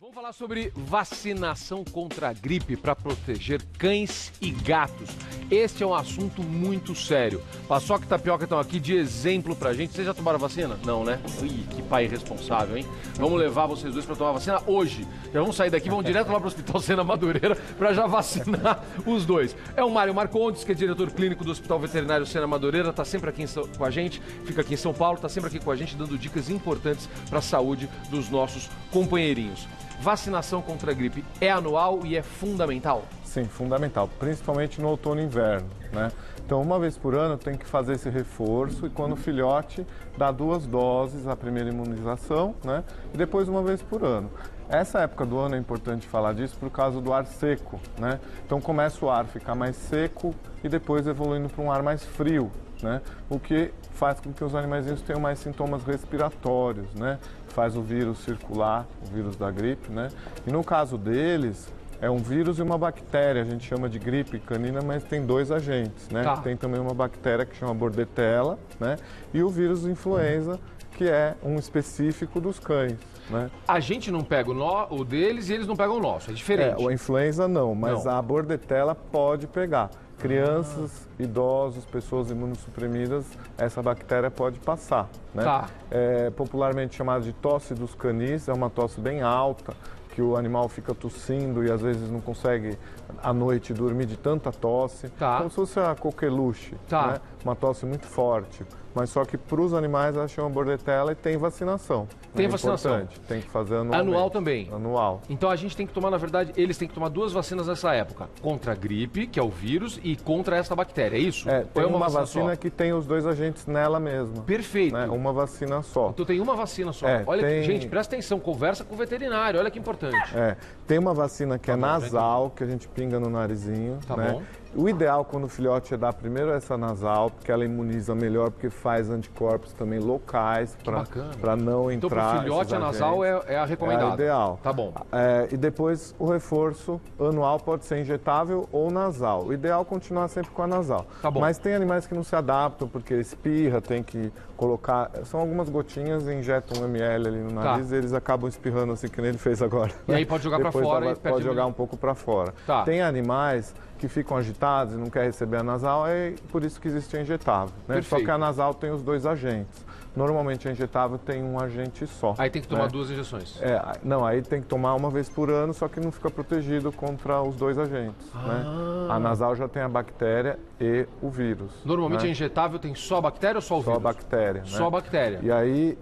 Vamos falar sobre vacinação contra a gripe para proteger cães e gatos. Este é um assunto muito sério. Paçoca e Tapioca estão aqui de exemplo pra gente. Vocês já tomaram vacina? Não, né? Ih, que pai irresponsável, hein? Vamos levar vocês dois para tomar vacina hoje. Já vamos sair daqui, vamos direto lá pro Hospital Sena Madureira para já vacinar os dois. É o Mário Marcondes, que é diretor clínico do Hospital Veterinário Sena Madureira, tá sempre aqui com a gente, fica aqui em São Paulo, tá sempre aqui com a gente dando dicas importantes para a saúde dos nossos companheirinhos. Vacinação contra a gripe é anual e é fundamental? Sim, fundamental, principalmente no outono e inverno, né? Então, uma vez por ano tem que fazer esse reforço e quando o filhote dá 2 doses, a primeira imunização, né? E depois uma vez por ano. Essa época do ano é importante falar disso por causa do ar seco, né? Então começa o ar ficar mais seco e depois evoluindo para um ar mais frio, né? O que faz com que os animaizinhos tenham mais sintomas respiratórios, né? Faz o vírus circular, o vírus da gripe, né? E no caso deles, é um vírus e uma bactéria, a gente chama de gripe canina, mas tem 2 agentes, né? Tá. Tem também uma bactéria que chama Bordetella, né? E o vírus influenza, que é um específico dos cães, né? A gente não pega o deles e eles não pegam o nosso, é diferente. A influenza não, mas Não. a Bordetella pode pegar. Crianças, idosos, pessoas imunossuprimidas, essa bactéria pode passar, né? Tá. É popularmente chamada de tosse dos canis, é uma tosse bem alta, que o animal fica tossindo e às vezes não consegue à noite dormir de tanta tosse. Tá. Como se fosse a coqueluche, Tá. né? Uma tosse muito forte. Mas só que para os animais ela chama Bordetella e tem vacinação. Tem É vacinação. importante, tem que fazer anualmente. Anual também? Anual. Então a gente tem que tomar, na verdade, eles têm que tomar 2 vacinas nessa época. Contra a gripe, que é o vírus, e contra essa bactéria, é isso? É, Ou tem uma só? vacina que tem os 2 agentes nela mesma. Perfeito. Né? Uma vacina só. Então tem uma vacina só. É, Olha tem- que, gente, presta atenção, conversa com o veterinário, olha que importante. É, tem uma vacina que é bom, nasal, que a gente pinga no narizinho, Tá né? bom. O ideal quando o filhote é dar primeiro essa nasal, porque ela imuniza melhor, porque faz anticorpos também locais bacana. para não Então entrar. pro filhote esses a nasal agentes. é a recomendada. É a ideal. Tá bom. É, e depois o reforço anual pode ser injetável ou nasal. O ideal é continuar sempre com a nasal. Tá bom. Mas tem animais que não se adaptam porque espirra, tem que colocar. São algumas gotinhas e injetam 1 ml ali no nariz e eles acabam espirrando assim que nem ele fez agora. E aí pode jogar pra Depois fora e pode perde jogar um pouco para fora. Tá. Tem animais que ficam agitados e não querem receber a nasal, é por isso que existe a injetável. Né? Só Perfeito. que a nasal tem os 2 agentes. Normalmente a injetável tem um agente só. Aí tem que tomar né? 2 injeções. É, não, aí tem que tomar uma vez por ano, só que não fica protegido contra os 2 agentes. Né? A nasal já tem a bactéria e o vírus. Normalmente a né? injetável tem só a bactéria ou só o Só a vírus? bactéria. Só a bactéria. E aí,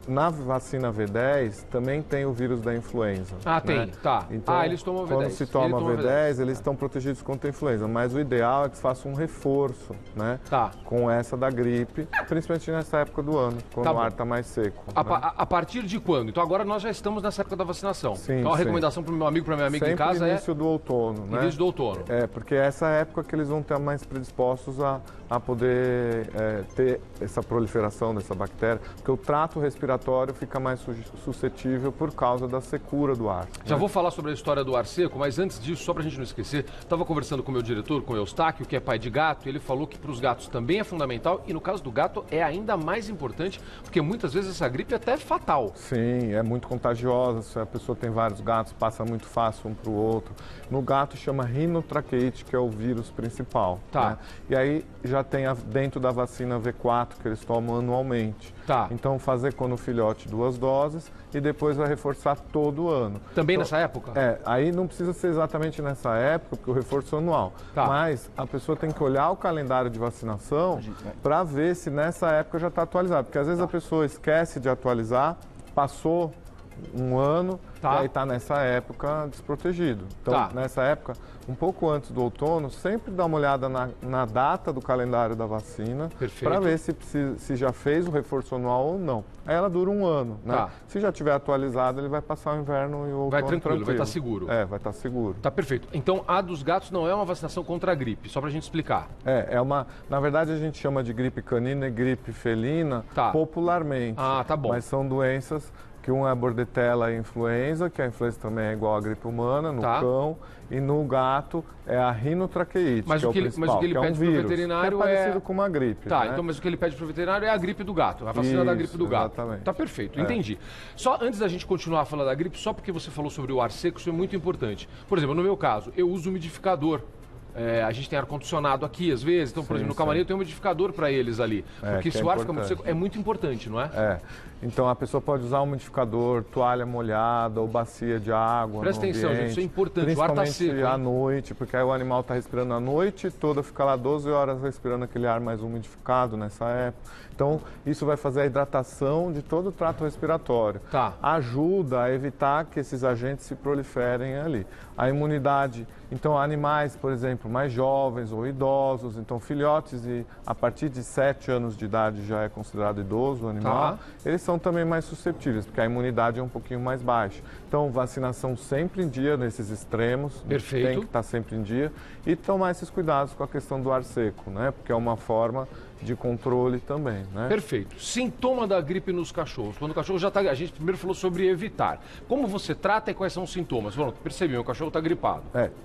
na vacina V10 também tem o vírus da influenza. Ah, tem, né? tá. Então, Eles tomam quando V10. se toma Ele toma V10, eles estão protegidos contra a influenza. Mas o ideal é que se faça um reforço, né? Tá. Com essa da gripe, principalmente nessa época do ano, quando Tá o bom. ar está mais seco. A, né? pa- a partir de quando? Então agora nós já estamos nessa época da vacinação. Sim, então a sim. recomendação para o meu amigo, para minha amiga Sempre em casa início do outono, é né? início do outono. É, porque essa é a época que eles vão estar mais predispostos a poder ter essa proliferação dessa bactéria, porque o trato respiratório fica mais suscetível por causa da secura do ar. Já né? vou falar sobre a história do ar seco, mas antes disso, só pra gente não esquecer, estava conversando com o meu diretor, com o Eustáquio, que é pai de gato, e ele falou que para os gatos também é fundamental, e no caso do gato é ainda mais importante, porque muitas vezes essa gripe até é fatal. Sim, é muito contagiosa, se a pessoa tem vários gatos, passa muito fácil um para o outro. No gato chama rinotraqueite, que é o vírus principal. Tá. Né? E aí já tem dentro da vacina V4, que eles tomam anualmente. Tá. Então fazer quando o filhote 2 doses e depois vai reforçar todo ano. Também Então, nessa época? Aí não precisa ser exatamente nessa época, porque o reforço é anual. Tá. Mas a pessoa tem que olhar o calendário de vacinação para ver se nessa época já está atualizado. Porque às vezes a pessoa esquece de atualizar, passou um ano Tá. e aí está nessa época desprotegido. Então, Tá. nessa época, um pouco antes do outono, sempre dá uma olhada na data do calendário da vacina Perfeito. para ver se já fez o reforço anual ou não. Aí ela dura um ano, né? Tá. Se já tiver atualizado, ele vai passar o inverno e o outono Vai tranquilo, vai estar seguro. É, vai estar seguro. Tá perfeito. Então a dos gatos não é uma vacinação contra a gripe, só pra gente explicar. Na verdade a gente chama de gripe canina e gripe felina Tá. popularmente. Ah, tá bom. Mas são doenças que um é a bordetella e influenza, que a influenza também é igual à gripe humana, no cão, e no gato é a rinotraqueite, mas que é o que o principal, mas o que ele que é um pede para o vírus, veterinário que é parecido com uma gripe. Tá, né? então, mas o que ele pede para o veterinário é a gripe do gato, a vacina da gripe do gato. Exatamente. Tá perfeito, entendi. Só antes da gente continuar falando da gripe, só porque você falou sobre o ar seco, isso é muito importante. Por exemplo, no meu caso, eu uso umidificador. A gente tem ar-condicionado aqui, às vezes. Então, por exemplo, no camarim eu tenho um umidificador para eles ali. Porque se o ar fica muito seco, é muito importante, não é? Então, a pessoa pode usar um umidificador, toalha molhada ou bacia de água. Presta atenção, gente, isso é importante. O ar está seco. Principalmente à noite, porque aí o animal está respirando a noite toda, fica lá 12 horas respirando aquele ar mais umidificado nessa época. Então, isso vai fazer a hidratação de todo o trato respiratório. Ajuda a evitar que esses agentes se proliferem ali. A imunidade, então, animais, por exemplo, mais jovens ou idosos, então filhotes e a partir de 7 anos de idade já é considerado idoso o animal, eles são também mais suscetíveis, porque a imunidade é um pouquinho mais baixa. Então, vacinação sempre em dia nesses extremos, perfeito, tem que estar sempre em dia, e tomar esses cuidados com a questão do ar seco, né? Porque é uma forma de controle também, né? Perfeito. Sintoma da gripe nos cachorros. Quando o cachorro já está... A gente primeiro falou sobre evitar. Como você trata e quais são os sintomas? Bom, percebi, o cachorro está gripado.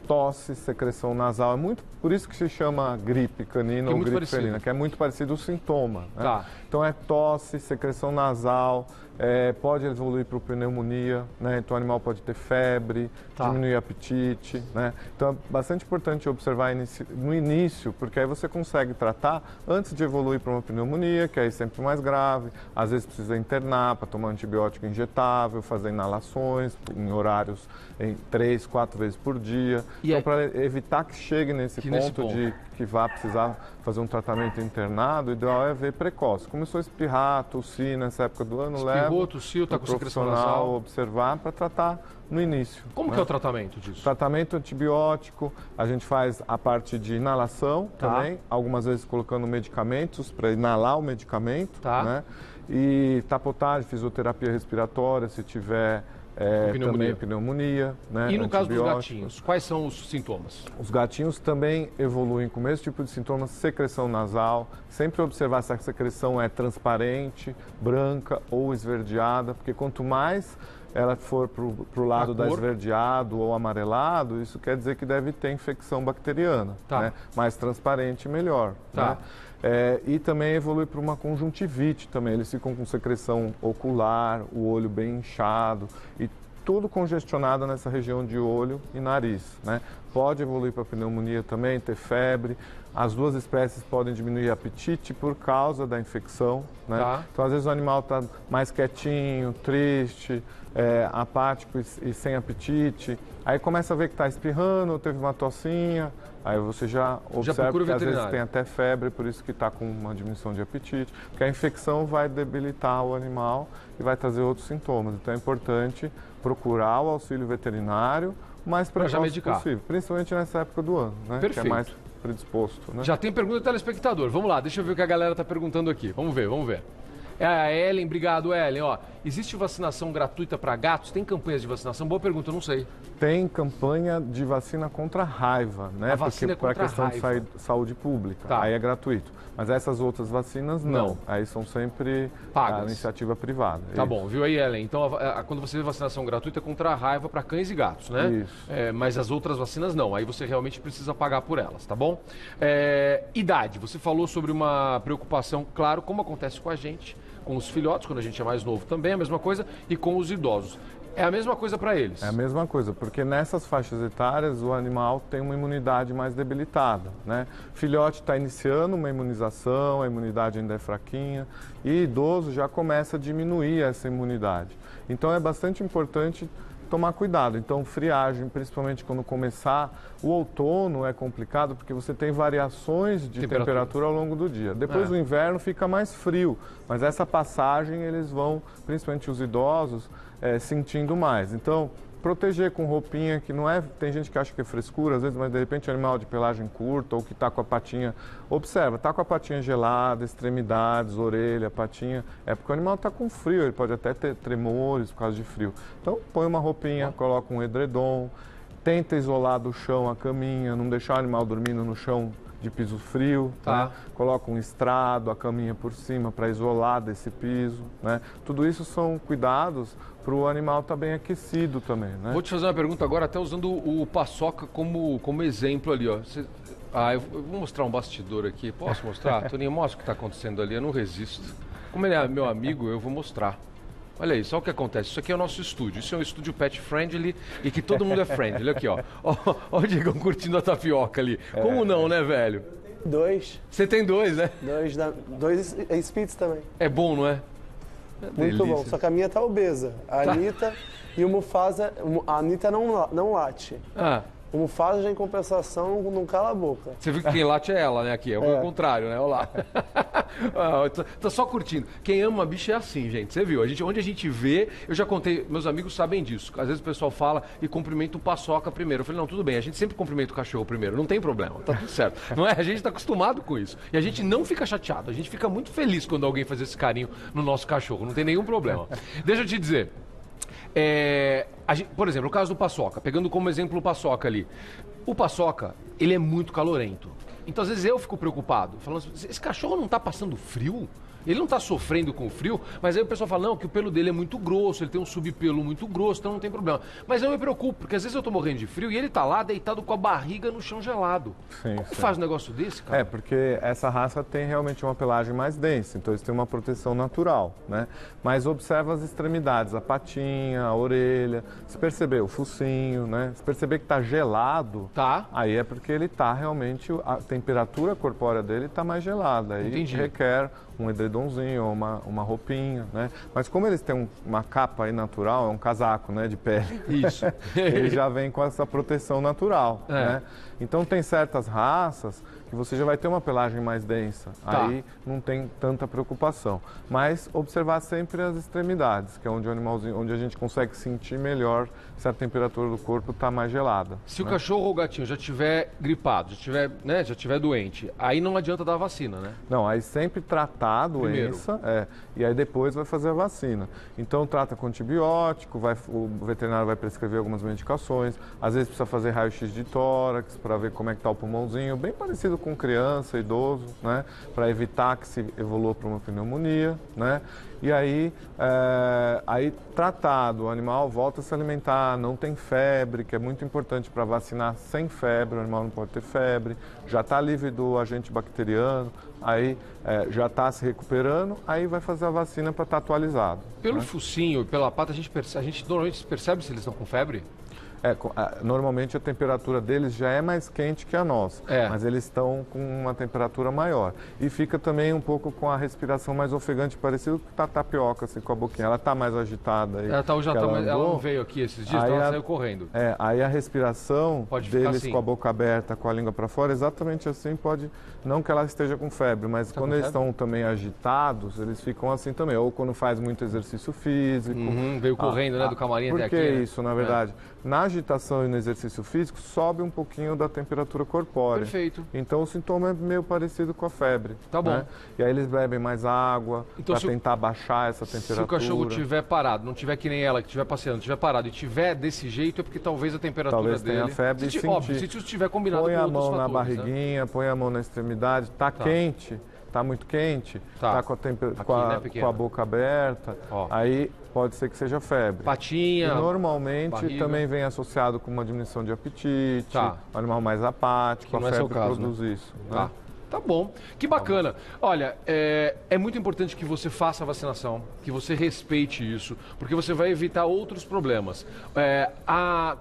Tosse, secreção nasal. É muito por isso que se chama gripe canina ou gripe felina, que é muito parecido o sintoma. Né? Então é tosse, secreção nasal, pode evoluir para pneumonia, né? Então o animal pode ter febre, diminuir o apetite, né? Então é bastante importante observar no início, porque aí você consegue tratar antes de evoluir para uma pneumonia, que é sempre mais grave. Às vezes precisa internar para tomar antibiótico injetável, fazer inalações em horários em 3, 4 vezes por dia. Então, para evitar que chegue nesse ponto de que vá precisar fazer um tratamento internado, o ideal é ver precoce. Começou a espirrar, tossir nessa época do ano, espirrou, tossiu, está com secreção nasal, observar para tratar no início. Como que é o tratamento disso? Tratamento antibiótico, a gente faz a parte de inalação também, algumas vezes colocando medicamentos para inalar o medicamento, né? E tapotagem, fisioterapia respiratória, se tiver também pneumonia, né? E no caso dos gatinhos, quais são os sintomas? Os gatinhos também evoluem com o mesmo tipo de sintomas, secreção nasal. Sempre observar se a secreção é transparente, branca ou esverdeada, porque quanto mais ela for para o lado da esverdeado ou amarelado, isso quer dizer que deve ter infecção bacteriana. Né? Mais transparente, melhor. Né? E também evolui para uma conjuntivite também. Eles ficam com secreção ocular, o olho bem inchado e tudo congestionado nessa região de olho e nariz. Né? Pode evoluir para pneumonia também, ter febre. As duas espécies podem diminuir apetite por causa da infecção. Né? Então, às vezes, o animal está mais quietinho, triste, apático e sem apetite. Aí começa a ver que está espirrando, teve uma tossinha. Aí você já observa que às vezes tem até febre, por isso que está com uma diminuição de apetite. Porque a infecção vai debilitar o animal e vai trazer outros sintomas. Então é importante procurar o auxílio veterinário o mais precoce possível. Principalmente nessa época do ano, né? Perfeito. Que é mais predisposto. Né? Já tem pergunta do telespectador. Vamos lá, deixa eu ver o que a galera está perguntando aqui. Vamos ver. É a Ellen, obrigado Ellen. Existe vacinação gratuita para gatos? Tem campanhas de vacinação? Boa pergunta, eu não sei. Tem campanha de vacina contra a raiva, né? A vacina porque para a questão raiva. de saúde pública, aí é gratuito. Mas essas outras vacinas não. Aí são sempre pagas. A iniciativa privada. Tá bom, viu aí, Ellen? Então, quando você vê vacinação gratuita é contra a raiva para cães e gatos, né? Isso. Mas as outras vacinas não. Aí você realmente precisa pagar por elas, tá bom? Idade. Você falou sobre uma preocupação, claro, como acontece com a gente, com os filhotes, quando a gente é mais novo também, é a mesma coisa, e com os idosos. É a mesma coisa para eles? É a mesma coisa, porque nessas faixas etárias o animal tem uma imunidade mais debilitada, né? Filhote está iniciando uma imunização, a imunidade ainda é fraquinha, e idoso já começa a diminuir essa imunidade. Então é bastante importante tomar cuidado. Então, friagem, principalmente quando começar o outono, é complicado porque você tem variações de temperatura ao longo do dia. Depois o inverno fica mais frio, mas essa passagem eles vão, principalmente os idosos, sentindo mais. Então, proteger com roupinha que não é... Tem gente que acha que é frescura, às vezes, mas de repente animal de pelagem curta ou que está com a patinha... Observa, está com a patinha gelada, extremidades, orelha, patinha... É porque o animal está com frio, ele pode até ter tremores por causa de frio. Então, põe uma roupinha, coloca um edredom, tenta isolar do chão a caminha, não deixar o animal dormindo no chão de piso frio, Tá. né? Coloca um estrado, a caminha por cima para isolar desse piso, né? Tudo isso são cuidados para o animal estar bem aquecido também, né? Vou te fazer uma pergunta agora, até usando o paçoca como exemplo ali, ó. Eu vou mostrar um bastidor aqui. Posso mostrar? Toninho, mostra o que está acontecendo ali, eu não resisto. Como ele é meu amigo, eu vou mostrar. Olha aí, só o que acontece. Isso aqui é o nosso estúdio. Isso é um estúdio pet friendly e que todo mundo é friendly. Olha aqui, ó. Ó o Diegão curtindo a tapioca ali. Como não, né, velho? 2. Você tem 2, né? 2 Spitz também. É bom, não é? Muito bom. Só que a minha tá obesa. A Anitta e o Mufasa. A Anitta não late. Ah. O Mufasa já em compensação não cala a boca. Você viu que quem late é ela, né? Aqui é o contrário, né? Olha lá. Tô só curtindo. Quem ama bicho é assim, gente. Você viu? Onde a gente vê, eu já contei, meus amigos sabem disso. Às vezes o pessoal fala e cumprimenta o paçoca primeiro. Eu falei, não, tudo bem, a gente sempre cumprimenta o cachorro primeiro, não tem problema, tá tudo certo. Não é? A gente tá acostumado com isso. E a gente não fica chateado, a gente fica muito feliz quando alguém faz esse carinho no nosso cachorro. Não tem nenhum problema. Deixa eu te dizer. Por exemplo, o caso do paçoca, pegando como exemplo o paçoca ali. O paçoca, ele é muito calorento. Então, às vezes, eu fico preocupado, falando assim, esse cachorro não está passando frio? Ele não está sofrendo com o frio, mas aí o pessoal fala, não, que o pelo dele é muito grosso, ele tem um subpelo muito grosso, então não tem problema. Mas eu me preocupo, porque às vezes eu tô morrendo de frio e ele tá lá deitado com a barriga no chão gelado. Sim, Como faz um negócio desse, cara? Porque essa raça tem realmente uma pelagem mais densa, então eles têm uma proteção natural, né? Mas observa as extremidades, a patinha, a orelha, se perceber o focinho, né? Se perceber que tá gelado, aí é porque ele tá realmente, a temperatura corpórea dele tá mais gelada, aí requer um edredomzinho ou uma roupinha, né? Mas como eles têm uma capa aí natural, é um casaco, né, de pele. Isso. Ele já vem com essa proteção natural, né? Então tem certas raças que você já vai ter uma pelagem mais densa, aí não tem tanta preocupação. Mas observar sempre as extremidades, que é onde o animalzinho, onde a gente consegue sentir melhor se a temperatura do corpo está mais gelada. Se o cachorro ou o gatinho já estiver gripado, já tiver doente, aí não adianta dar a vacina, né? Não, aí sempre tratar a doença, e aí depois vai fazer a vacina. Então trata com antibiótico, o veterinário vai prescrever algumas medicações, às vezes precisa fazer raio-x de tórax para ver como é que está o pulmãozinho, bem parecido com criança, idoso, né? Para evitar que se evolua para uma pneumonia, né? E aí tratado, o animal volta a se alimentar, não tem febre, que é muito importante para vacinar sem febre, o animal não pode ter febre, já está livre do agente bacteriano, aí já está se recuperando, aí vai fazer a vacina para estar atualizado. Pelo focinho e pela pata, a gente normalmente percebe se eles estão com febre? Normalmente a temperatura deles já é mais quente que a nossa, mas eles estão com uma temperatura maior. E fica também um pouco com a respiração mais ofegante, parecido com a tapioca, assim, com a boquinha. Ela está mais agitada. Aí, ela não veio aqui esses dias, então ela saiu correndo. Aí a respiração deles assim, com a boca aberta, com a língua para fora, exatamente assim pode... Não que ela esteja com febre, mas quando eles estão também agitados, eles ficam assim também. Ou quando faz muito exercício físico. Veio correndo, né, do camarim até aqui. Por que isso, na verdade? Na agitação e no exercício físico, sobe um pouquinho da temperatura corpórea. Perfeito. Então o sintoma é meio parecido com a febre. Tá bom. Né? E aí eles bebem mais água para tentar baixar essa temperatura. Se o cachorro estiver parado, não tiver que nem ela, que estiver passeando, estiver parado e estiver desse jeito, é porque talvez a temperatura dele... tenha febre e sentir. Óbvio, se isso estiver combinado com outros fatores. Põe a mão na barriguinha, põe a mão na extremidade, tá quente, tá muito quente, tá com a boca aberta, aí pode ser que seja febre. Patinha, e normalmente barriga. Também vem associado com uma diminuição de apetite, um animal mais apático, a febre produz isso. Né? Tá bom, que bacana. Olha, é muito importante que você faça a vacinação, que você respeite isso, porque você vai evitar outros problemas.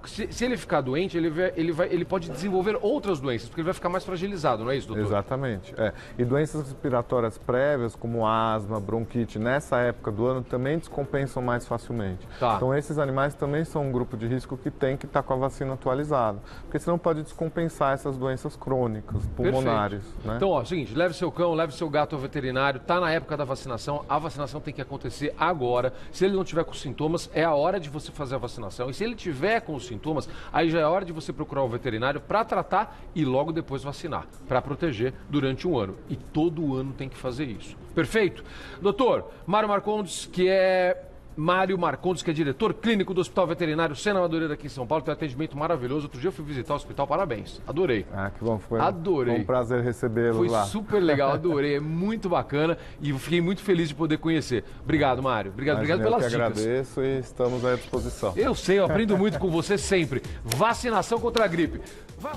Se ele ficar doente, ele pode desenvolver outras doenças, porque ele vai ficar mais fragilizado, não é isso, doutor? Exatamente. E doenças respiratórias prévias, como asma, bronquite, nessa época do ano também descompensam mais facilmente. Então esses animais também são um grupo de risco que tem que estar com a vacina atualizada, porque senão pode descompensar essas doenças crônicas, pulmonares. Né? Então, ó, é o seguinte, leve seu cão, leve seu gato ao veterinário, tá na época da vacinação, a vacinação tem que acontecer agora. Se ele não tiver com sintomas, é a hora de você fazer a vacinação. E se ele tiver com os sintomas, aí já é hora de você procurar o veterinário para tratar e logo depois vacinar, para proteger durante um ano. E todo ano tem que fazer isso. Perfeito? Doutor, Mário Marcondes, que é Mário Marcondes, que é diretor clínico do Hospital Veterinário Sena Madureira aqui em São Paulo, tem um atendimento maravilhoso. Outro dia eu fui visitar o hospital, parabéns. Adorei. Ah, que bom. Adorei. Foi um prazer recebê-lo lá. Foi super legal, adorei. É muito bacana e fiquei muito feliz de poder conhecer. Obrigado, Mário. Obrigado pelas dicas. Eu agradeço e estamos à disposição. Eu sei, eu aprendo muito com você sempre. Vacinação contra a gripe. Vai...